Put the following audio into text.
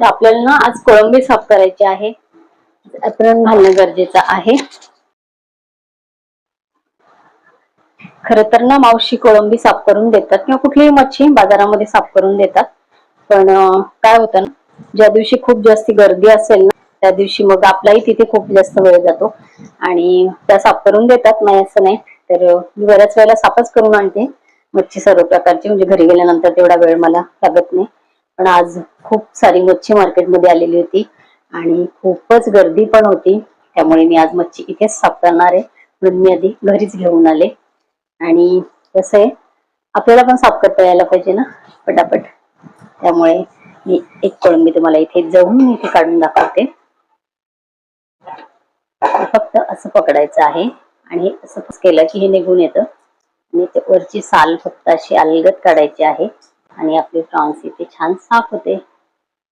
तर आपल्याला ना आज कोळंबी साफ करायची आहे. आपण घालणं गरजेचं आहे. खर तर ना मावशी कोळंबी साफ करून देतात किंवा कुठलीही मच्छी बाजारामध्ये साफ करून देतात. पण काय होतं ना, ज्या दिवशी खूप जास्त गर्दी असेल ना त्या दिवशी मग आपलाही तिथे खूप जास्त वेळ जातो आणि त्या साफ करून देतात, नाही असं नाही. तर मी बऱ्याच वेळेला साफच करून आणते मच्छी सर्व प्रकारची, म्हणजे घरी गेल्यानंतर तेवढा वेळ मला लागत नाही. पण आज खूप सारी मच्छी मार्केटमध्ये आलेली होती आणि खूपच गर्दी पण होती, त्यामुळे मी आज मच्छी इथेच साफ करणार आहे. म्हणून मी आधी घरीच घेऊन आले. आणि कसं आहे, आपल्याला पण साफ करता यायला पाहिजे ना पटापट. त्यामुळे मी एक कोळंबी तुम्हाला इथे जाऊन इथे काढून दाखवते. फक्त असं पकडायचं आहे आणि असं केलं की हे निघून येतं आणि ते वरची साल फक्त अशी अलगद काढायची आहे आणि आपले प्रॉन्स इथे छान साफ होते.